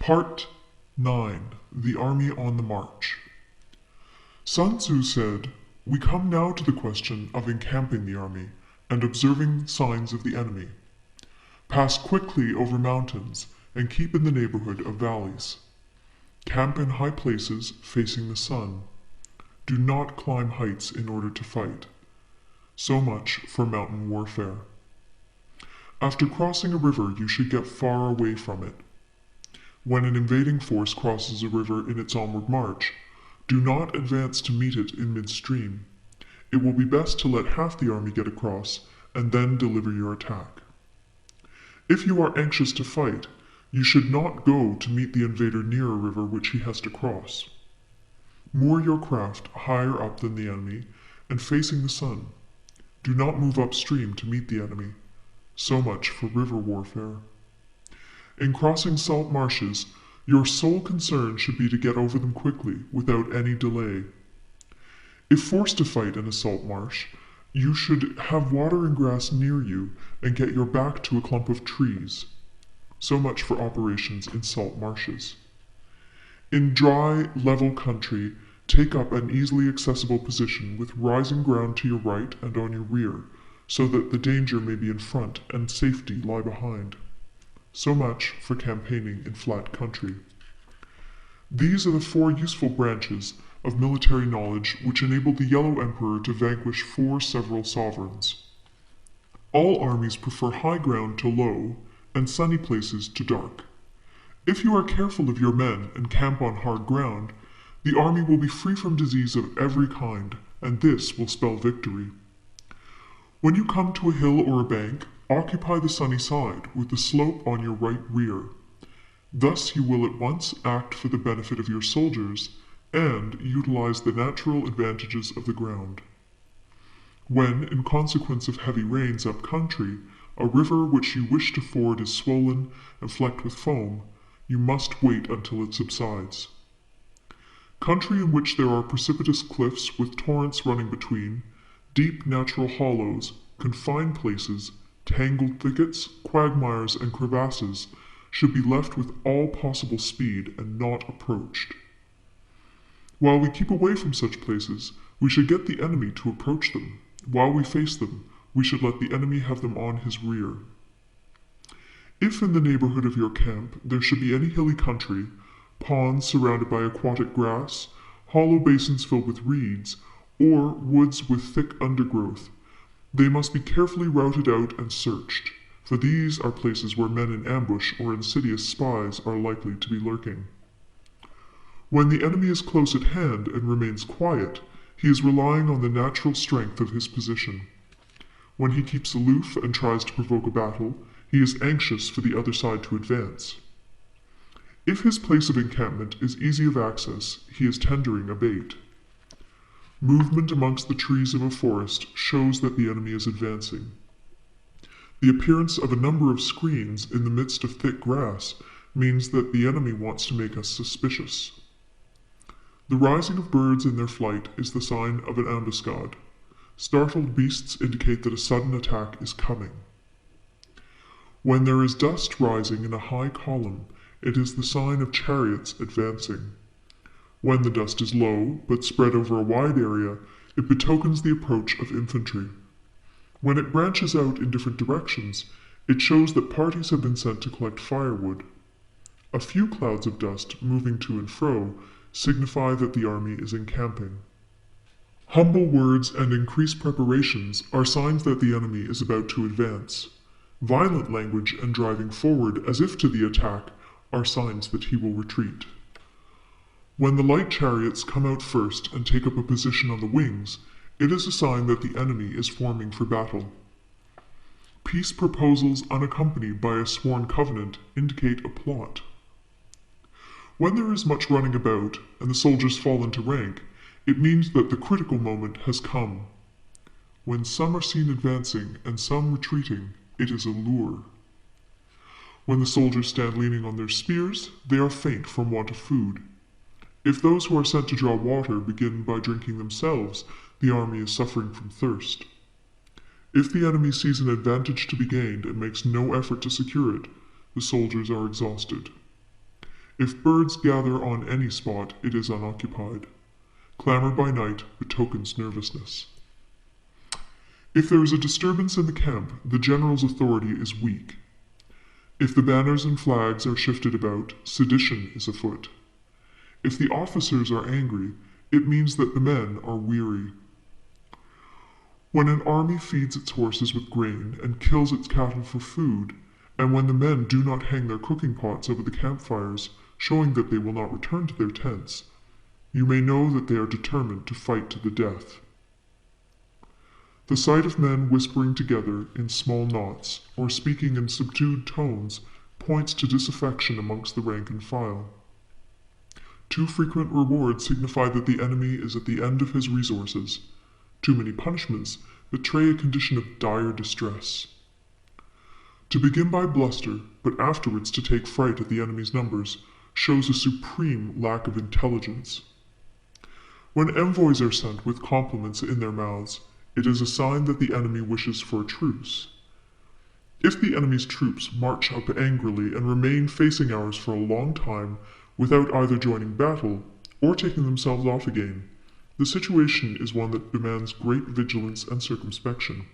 Part 9. The Army on the March. Sun Tzu said, "We come now to the question of encamping the army and observing signs of the enemy. Pass quickly over mountains and keep in the neighborhood of valleys. Camp in high places facing the sun. Do not climb heights in order to fight." So much for mountain warfare. After crossing a river, you should get far away from it. When an invading force crosses a river in its onward march, do not advance to meet it in midstream. It will be best to let half the army get across and then deliver your attack. If you are anxious to fight, you should not go to meet the invader near a river which he has to cross. Moor your craft higher up than the enemy and facing the sun. Do not move upstream to meet the enemy. So much for river warfare. In crossing salt marshes, your sole concern should be to get over them quickly, without any delay. If forced to fight in a salt marsh, you should have water and grass near you and get your back to a clump of trees. So much for operations in salt marshes. In dry, level country, take up an easily accessible position with rising ground to your right and on your rear, so that the danger may be in front and safety lie behind. So much for campaigning in flat country. These are the 4 useful branches of military knowledge which enabled the Yellow Emperor to vanquish 4 several sovereigns. All armies prefer high ground to low, and sunny places to dark. If you are careful of your men and camp on hard ground, the army will be free from disease of every kind, and this will spell victory. When you come to a hill or a bank, occupy the sunny side, with the slope on your right rear. Thus you will at once act for the benefit of your soldiers and utilize the natural advantages of the ground. When, in consequence of heavy rains up country, a river which you wish to ford is swollen and flecked with foam, you must wait until it subsides. Country in which there are precipitous cliffs with torrents running between, deep natural hollows, confined places, tangled thickets, quagmires, and crevasses should be left with all possible speed and not approached. While we keep away from such places, we should get the enemy to approach them. While we face them, we should let the enemy have them on his rear. If in the neighborhood of your camp there should be any hilly country, ponds surrounded by aquatic grass, hollow basins filled with reeds, or woods with thick undergrowth, they must be carefully routed out and searched, for these are places where men in ambush or insidious spies are likely to be lurking. When the enemy is close at hand and remains quiet, he is relying on the natural strength of his position. When he keeps aloof and tries to provoke a battle, he is anxious for the other side to advance. If his place of encampment is easy of access, he is tendering a bait. Movement amongst the trees of a forest shows that the enemy is advancing. The appearance of a number of screens in the midst of thick grass means that the enemy wants to make us suspicious. The rising of birds in their flight is the sign of an ambuscade. Startled beasts indicate that a sudden attack is coming. When there is dust rising in a high column, it is the sign of chariots advancing. When the dust is low, but spread over a wide area, it betokens the approach of infantry. When it branches out in different directions, it shows that parties have been sent to collect firewood. A few clouds of dust moving to and fro signify that the army is encamping. Humble words and increased preparations are signs that the enemy is about to advance. Violent language and driving forward as if to the attack are signs that he will retreat. When the light chariots come out first and take up a position on the wings, it is a sign that the enemy is forming for battle. Peace proposals unaccompanied by a sworn covenant indicate a plot. When there is much running about and the soldiers fall into rank, it means that the critical moment has come. When some are seen advancing and some retreating, it is a lure. When the soldiers stand leaning on their spears, they are faint from want of food. If those who are sent to draw water begin by drinking themselves, the army is suffering from thirst. If the enemy sees an advantage to be gained and makes no effort to secure it, the soldiers are exhausted. If birds gather on any spot, it is unoccupied. Clamor by night betokens nervousness. If there is a disturbance in the camp, the general's authority is weak. If the banners and flags are shifted about, sedition is afoot. If the officers are angry, it means that the men are weary. When an army feeds its horses with grain and kills its cattle for food, and when the men do not hang their cooking pots over the campfires, showing that they will not return to their tents, you may know that they are determined to fight to the death. The sight of men whispering together in small knots, or speaking in subdued tones, points to disaffection amongst the rank and file. Too frequent rewards signify that the enemy is at the end of his resources. Too many punishments betray a condition of dire distress. To begin by bluster, but afterwards to take fright at the enemy's numbers, shows a supreme lack of intelligence. When envoys are sent with compliments in their mouths, it is a sign that the enemy wishes for a truce. If the enemy's troops march up angrily and remain facing ours for a long time without either joining battle or taking themselves off again, the situation is one that demands great vigilance and circumspection.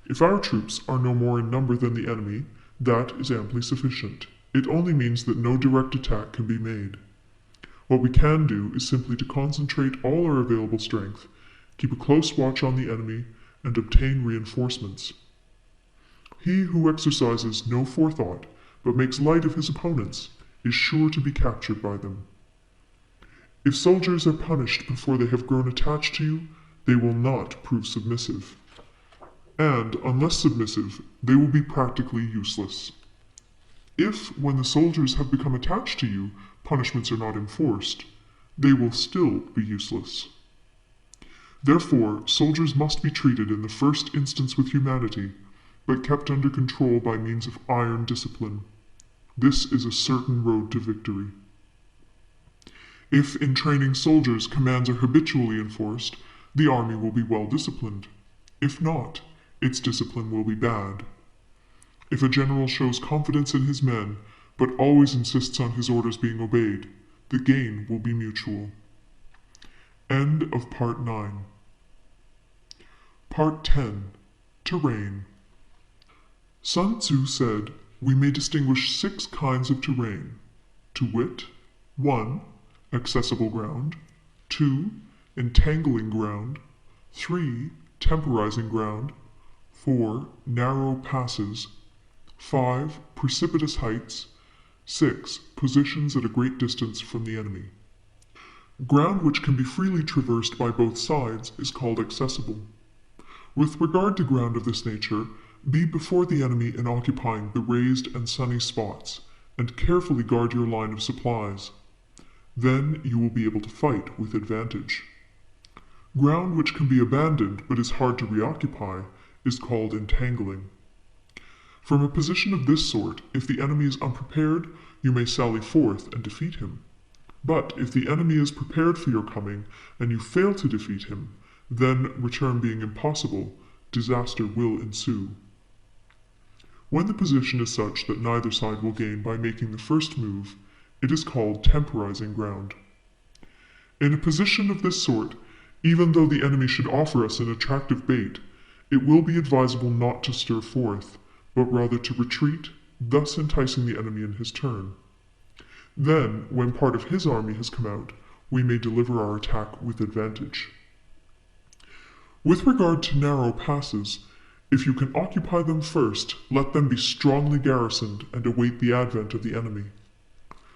If our troops are no more in number than the enemy, that is amply sufficient. It only means that no direct attack can be made. What we can do is simply to concentrate all our available strength, keep a close watch on the enemy, and obtain reinforcements. He who exercises no forethought, but makes light of his opponents, is sure to be captured by them. If soldiers are punished before they have grown attached to you, they will not prove submissive. And, unless submissive, they will be practically useless. If, when the soldiers have become attached to you, punishments are not enforced, they will still be useless. Therefore, soldiers must be treated in the first instance with humanity, but kept under control by means of iron discipline. This is a certain road to victory. If in training soldiers commands are habitually enforced, the army will be well disciplined. If not, its discipline will be bad. If a general shows confidence in his men, but always insists on his orders being obeyed, the gain will be mutual. End of Part 9. Part 10. Terrain. Sun Tzu said, we may distinguish 6 kinds of terrain, to wit, 1. Accessible ground, 2. Entangling ground, 3. Temporizing ground, 4. Narrow passes, 5. Precipitous heights, 6. Positions at a great distance from the enemy. Ground which can be freely traversed by both sides is called accessible. With regard to ground of this nature, be before the enemy in occupying the raised and sunny spots, and carefully guard your line of supplies. Then you will be able to fight with advantage. Ground which can be abandoned but is hard to reoccupy is called entangling. From a position of this sort, if the enemy is unprepared, you may sally forth and defeat him. But if the enemy is prepared for your coming, and you fail to defeat him, then, return being impossible, disaster will ensue. When the position is such that neither side will gain by making the first move, it is called temporizing ground. In a position of this sort, even though the enemy should offer us an attractive bait, it will be advisable not to stir forth, but rather to retreat, thus enticing the enemy in his turn. Then, when part of his army has come out, we may deliver our attack with advantage. With regard to narrow passes, if you can occupy them first, let them be strongly garrisoned and await the advent of the enemy.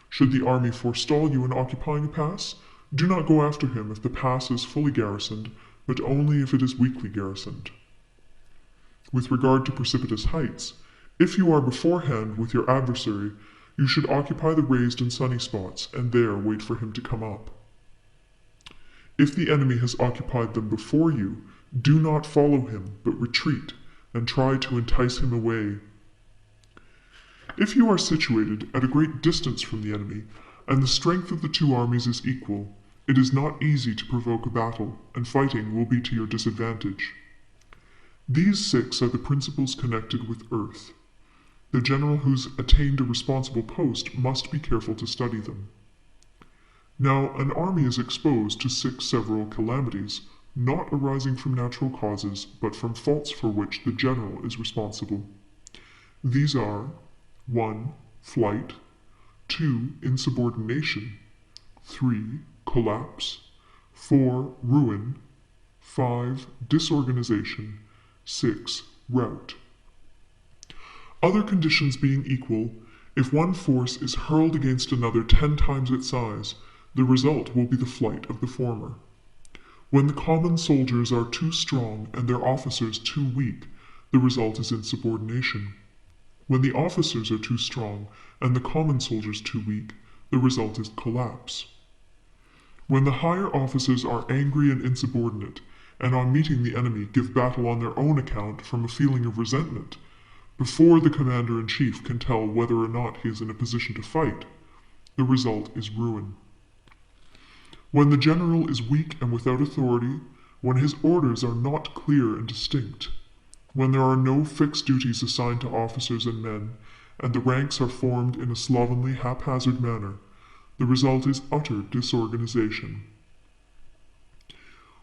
Should the army forestall you in occupying a pass, do not go after him if the pass is fully garrisoned, but only if it is weakly garrisoned. With regard to precipitous heights, if you are beforehand with your adversary, you should occupy the raised and sunny spots, and there wait for him to come up. If the enemy has occupied them before you, do not follow him, but retreat, and try to entice him away. If you are situated at a great distance from the enemy, and the strength of the two armies is equal, it is not easy to provoke a battle, and fighting will be to your disadvantage. These 6 are the principles connected with earth. The general who's attained a responsible post must be careful to study them. Now, an army is exposed to 6 several calamities, not arising from natural causes, but from faults for which the general is responsible. These are 1. Flight, 2. Insubordination, 3. Collapse, 4. Ruin, 5. Disorganization, 6. Rout. Other conditions being equal, if one force is hurled against another 10 times its size, the result will be the flight of the former. When the common soldiers are too strong and their officers too weak, the result is insubordination. When the officers are too strong and the common soldiers too weak, the result is collapse. When the higher officers are angry and insubordinate, and on meeting the enemy give battle on their own account from a feeling of resentment, before the commander-in-chief can tell whether or not he is in a position to fight, the result is ruin. When the general is weak and without authority, when his orders are not clear and distinct, when there are no fixed duties assigned to officers and men, and the ranks are formed in a slovenly, haphazard manner, the result is utter disorganization.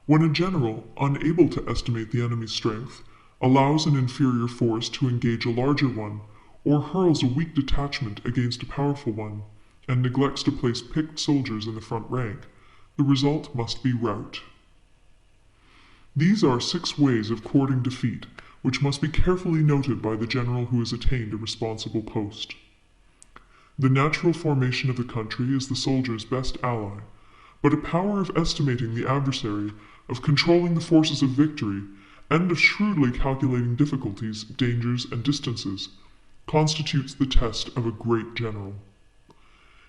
When a general, unable to estimate the enemy's strength, allows an inferior force to engage a larger one, or hurls a weak detachment against a powerful one, and neglects to place picked soldiers in the front rank, the result must be rout. These are 6 ways of courting defeat, which must be carefully noted by the general who has attained a responsible post. The natural formation of the country is the soldier's best ally, but a power of estimating the adversary, of controlling the forces of victory, and of shrewdly calculating difficulties, dangers, and distances, constitutes the test of a great general.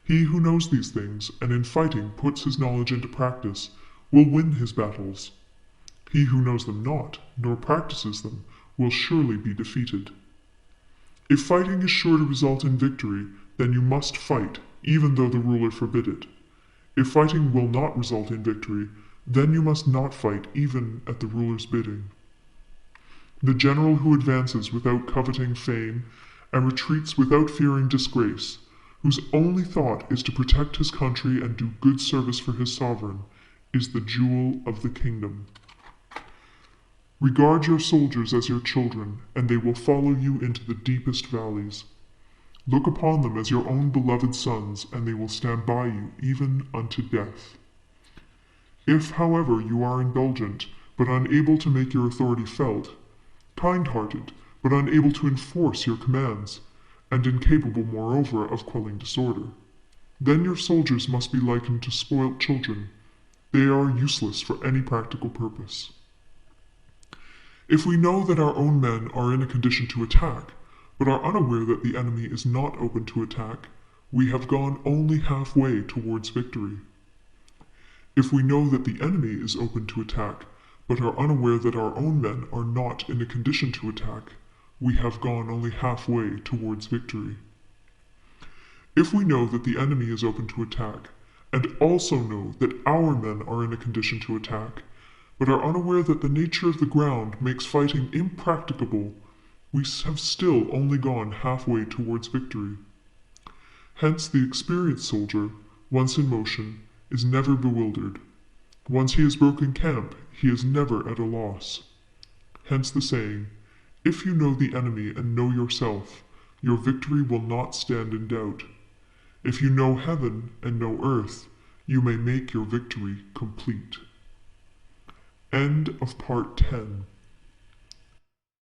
He who knows these things, and in fighting puts his knowledge into practice, will win his battles. He who knows them not, nor practices them, will surely be defeated. If fighting is sure to result in victory, then you must fight, even though the ruler forbid it. If fighting will not result in victory, then you must not fight even at the ruler's bidding. The general who advances without coveting fame, and retreats without fearing disgrace, whose only thought is to protect his country and do good service for his sovereign, is the jewel of the kingdom. Regard your soldiers as your children, and they will follow you into the deepest valleys. Look upon them as your own beloved sons, and they will stand by you even unto death. If, however, you are indulgent, but unable to make your authority felt, kind-hearted, but unable to enforce your commands, and incapable, moreover, of quelling disorder, then your soldiers must be likened to spoilt children. They are useless for any practical purpose. If we know that our own men are in a condition to attack, but are unaware that the enemy is not open to attack, we have gone only halfway towards victory. If we know that the enemy is open to attack, but are unaware that our own men are not in a condition to attack, we have gone only halfway towards victory. If we know that the enemy is open to attack, and also know that our men are in a condition to attack, but are unaware that the nature of the ground makes fighting impracticable, we have still only gone halfway towards victory. Hence the experienced soldier, once in motion, is never bewildered. Once he has broken camp, he is never at a loss. Hence the saying, if you know the enemy and know yourself, your victory will not stand in doubt. If you know heaven and know earth, you may make your victory complete. End of part 10.